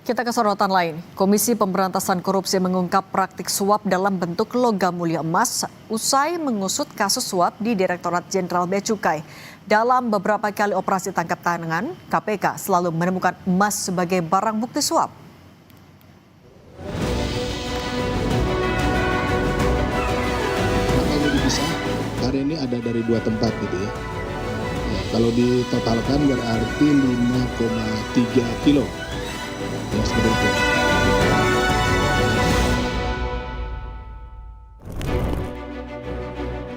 Kita ke sorotan lain. Komisi Pemberantasan Korupsi mengungkap praktik suap dalam bentuk logam mulia emas usai mengusut kasus suap di Direktorat Jenderal Bea Cukai. Dalam beberapa kali operasi tangkap tangan, KPK selalu menemukan emas sebagai barang bukti suap. Makanya dipisah, hari ini ada dari 2 tempat gitu ya. Kalau ditotalkan berarti 5,3 kilo. Ya, seperti itu.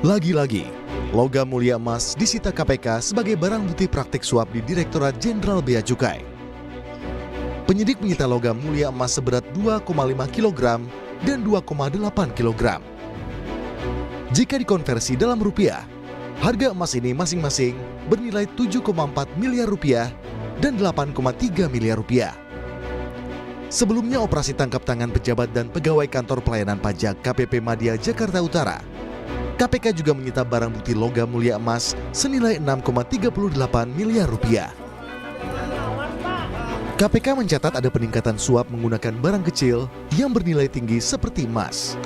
Lagi-lagi, logam mulia emas disita KPK sebagai barang bukti praktik suap di Direktorat Jenderal Bea Cukai. Penyidik menyita logam mulia emas seberat 2,5 kg dan 2,8 kg. Jika dikonversi dalam rupiah, harga emas ini masing-masing bernilai 7,4 miliar rupiah dan 8,3 miliar rupiah. Sebelumnya operasi tangkap tangan pejabat dan pegawai kantor pelayanan pajak KPP Madya Jakarta Utara, KPK juga menyita barang bukti logam mulia emas senilai 6,38 miliar rupiah. KPK mencatat ada peningkatan suap menggunakan barang kecil yang bernilai tinggi seperti emas.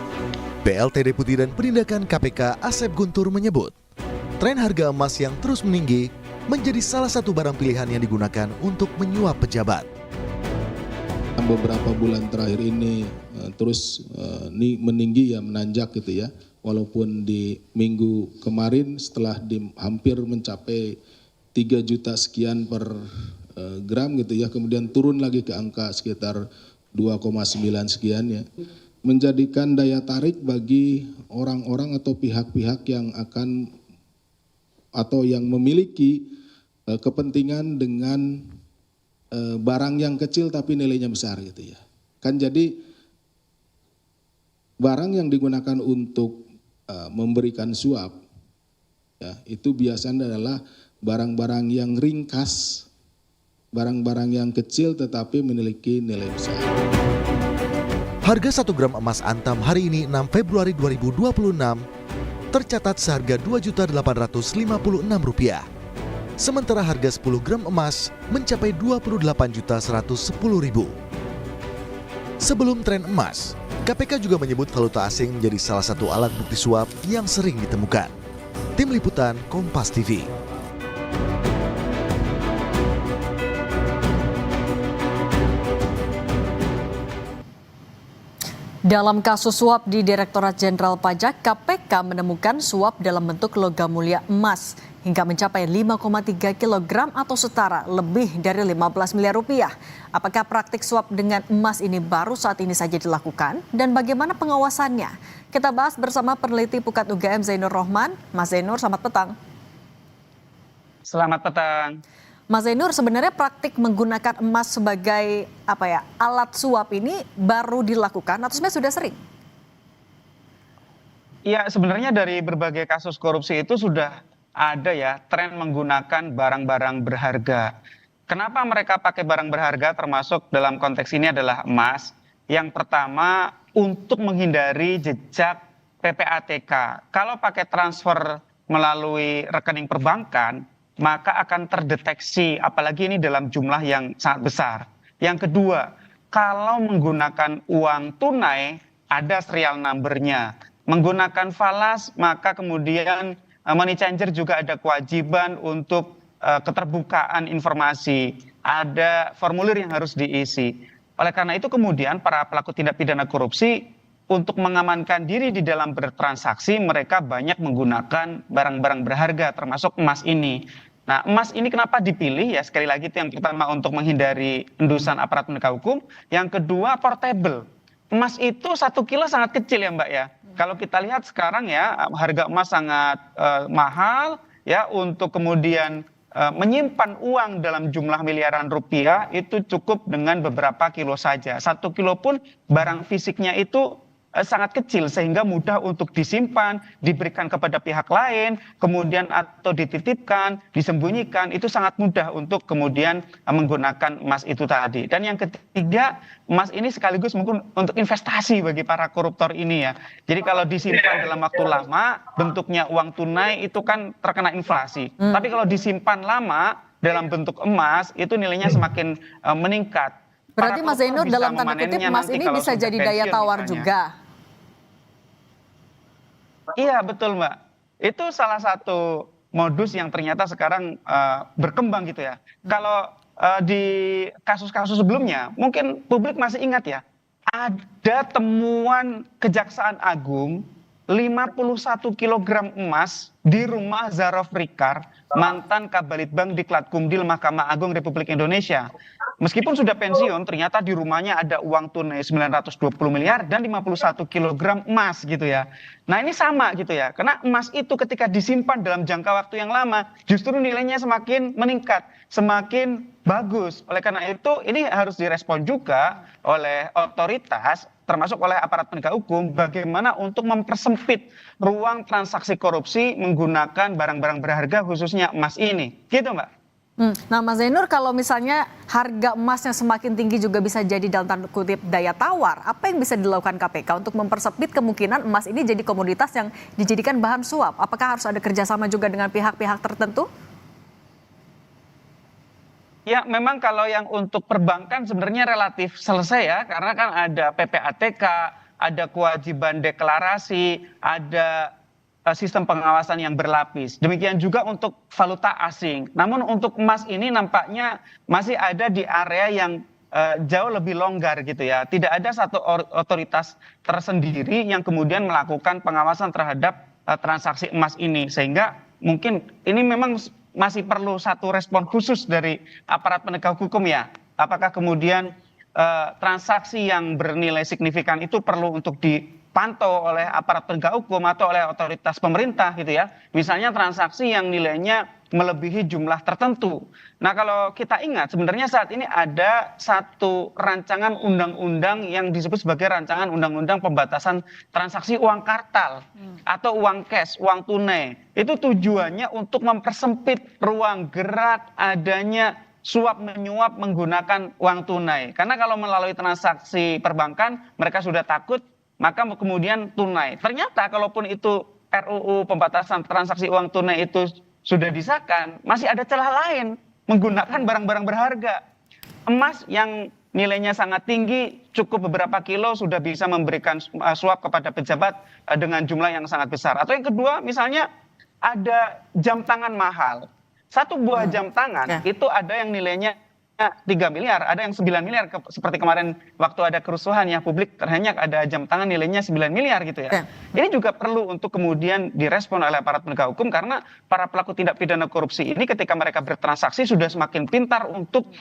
PLT Deputi dan Penindakan KPK Asep Guntur menyebut, tren harga emas yang terus meninggi menjadi salah satu barang pilihan yang digunakan untuk menyuap pejabat. Beberapa bulan terakhir ini terus meninggi ya, menanjak gitu ya. Walaupun di minggu kemarin setelah hampir mencapai 3 juta sekian per gram gitu ya, kemudian turun lagi ke angka sekitar 2,9 sekian ya. Menjadikan daya tarik bagi orang-orang atau pihak-pihak yang akan atau yang memiliki kepentingan dengan barang yang kecil tapi nilainya besar gitu ya. Kan jadi barang yang digunakan untuk memberikan suap ya, itu biasanya adalah barang-barang yang ringkas, barang-barang yang kecil tetapi memiliki nilai besar. Harga 1 gram emas antam hari ini 6 Februari 2026 tercatat seharga Rp2.856. Sementara harga 10 gram emas mencapai Rp28.110.000. Sebelum tren emas, KPK juga menyebut valuta asing menjadi salah satu alat bukti suap yang sering ditemukan. Tim Liputan Kompas TV. Dalam kasus suap di Direktorat Jenderal Pajak, KPK menemukan suap dalam bentuk logam mulia emas hingga mencapai 5,3 kg atau setara lebih dari 15 miliar rupiah. Apakah praktik suap dengan emas ini baru saat ini saja dilakukan dan bagaimana pengawasannya? Kita bahas bersama peneliti Pukat UGM Zainur Rohman. Mas Zainur, selamat petang. Selamat petang. Mas Zainur, sebenarnya praktik menggunakan emas sebagai alat suap ini baru dilakukan atau sebenarnya sudah sering? Ya, sebenarnya dari berbagai kasus korupsi itu sudah ada ya tren menggunakan barang-barang berharga. Kenapa mereka pakai barang berharga termasuk dalam konteks ini adalah emas? Yang pertama untuk menghindari jejak PPATK. Kalau pakai transfer melalui rekening perbankan, maka akan terdeteksi, apalagi ini dalam jumlah yang sangat besar. Yang kedua, kalau menggunakan uang tunai, ada serial number-nya. Menggunakan falas, maka kemudian money changer juga ada kewajiban untuk keterbukaan informasi. Ada formulir yang harus diisi. Oleh karena itu kemudian para pelaku tindak pidana korupsi untuk mengamankan diri di dalam bertransaksi, mereka banyak menggunakan barang-barang berharga termasuk emas ini. Nah, emas ini kenapa dipilih ya, sekali lagi itu yang pertama untuk menghindari endusan aparat penegak hukum. Yang kedua portable. Emas itu 1 kilo sangat kecil ya Mbak ya. Kalau kita lihat sekarang ya harga emas sangat mahal ya, untuk kemudian menyimpan uang dalam jumlah miliaran rupiah itu cukup dengan beberapa kilo saja. 1 kilo pun barang fisiknya itu sangat kecil sehingga mudah untuk disimpan, diberikan kepada pihak lain, kemudian atau dititipkan, disembunyikan, itu sangat mudah untuk kemudian menggunakan emas itu tadi. Dan yang ketiga, emas ini sekaligus mungkin untuk investasi bagi para koruptor ini ya. Jadi kalau disimpan dalam waktu lama, bentuknya uang tunai itu kan terkena inflasi. Tapi kalau disimpan lama dalam bentuk emas, itu nilainya semakin meningkat. Berarti Mas Zainur koruptor bisa dalam tanda kutip memanennya emas nanti ini kalau bisa sudah jadi daya pensiun tawar misalnya. juga. Iya betul Mbak. Itu salah satu modus yang ternyata sekarang berkembang gitu ya. Kalau di kasus-kasus sebelumnya, mungkin publik masih ingat ya, ada temuan Kejaksaan Agung 51 kilogram emas di rumah Zarof Rikar, mantan Kabalitbang Diklat Kumdil Mahkamah Agung Republik Indonesia. Meskipun sudah pensiun, ternyata di rumahnya ada uang tunai 920 miliar dan 51 kilogram emas gitu ya. Nah ini sama gitu ya, karena emas itu ketika disimpan dalam jangka waktu yang lama, justru nilainya semakin meningkat, semakin bagus. Oleh karena itu ini harus direspon juga oleh otoritas, termasuk oleh aparat penegak hukum, bagaimana untuk mempersempit ruang transaksi korupsi menggunakan barang-barang berharga khususnya emas ini. Gitu Mbak. Nah Mas Zainur, kalau misalnya harga emas yang semakin tinggi juga bisa jadi dalam tanda kutip daya tawar, apa yang bisa dilakukan KPK untuk mempersempit kemungkinan emas ini jadi komoditas yang dijadikan bahan suap? Apakah harus ada kerjasama juga dengan pihak-pihak tertentu? Ya, memang kalau yang untuk perbankan sebenarnya relatif selesai ya, karena kan ada PPATK, ada kewajiban deklarasi, ada sistem pengawasan yang berlapis. Demikian juga untuk valuta asing. Namun untuk emas ini nampaknya masih ada di area yang jauh lebih longgar gitu ya. Tidak ada satu otoritas tersendiri yang kemudian melakukan pengawasan terhadap transaksi emas ini. Sehingga mungkin ini memang masih perlu satu respon khusus dari aparat penegak hukum ya. Apakah kemudian transaksi yang bernilai signifikan itu perlu untuk dipantau oleh aparat penegak hukum atau oleh otoritas pemerintah gitu ya. Misalnya transaksi yang nilainya melebihi jumlah tertentu. Nah kalau kita ingat sebenarnya saat ini ada satu rancangan undang-undang yang disebut sebagai rancangan undang-undang pembatasan transaksi uang kartal atau uang cash, uang tunai. Itu tujuannya untuk mempersempit ruang gerak adanya suap menyuap menggunakan uang tunai. Karena kalau melalui transaksi perbankan mereka sudah takut, maka kemudian tunai. Ternyata kalaupun itu RUU pembatasan transaksi uang tunai itu sudah disahkan, masih ada celah lain menggunakan barang-barang berharga. Emas yang nilainya sangat tinggi, cukup beberapa kilo sudah bisa memberikan suap kepada pejabat dengan jumlah yang sangat besar. Atau yang kedua misalnya ada jam tangan mahal. Satu buah jam tangan itu ada yang nilainya 3 miliar, ada yang 9 miliar. Seperti kemarin waktu ada kerusuhan ya, publik terhenyak ada jam tangan nilainya 9 miliar gitu ya. Ini juga perlu untuk kemudian direspon oleh aparat penegak hukum karena para pelaku tindak pidana korupsi ini ketika mereka bertransaksi sudah semakin pintar untuk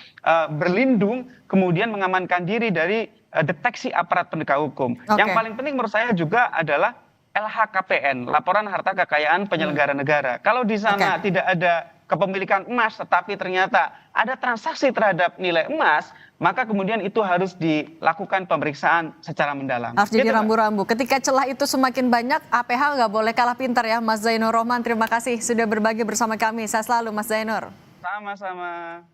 berlindung, kemudian mengamankan diri dari deteksi aparat penegak hukum. Yang paling penting menurut saya juga adalah LHKPN, laporan harta kekayaan penyelenggara negara. Kalau di sana tidak ada kepemilikan emas tetapi ternyata ada transaksi terhadap nilai emas, maka kemudian itu harus dilakukan pemeriksaan secara mendalam. Harus jadi rambu-rambu. Ketika celah itu semakin banyak, APH nggak boleh kalah pintar ya. Mas Zainur Rohman, terima kasih sudah berbagi bersama kami. Saya selalu Mas Zainur. Sama-sama.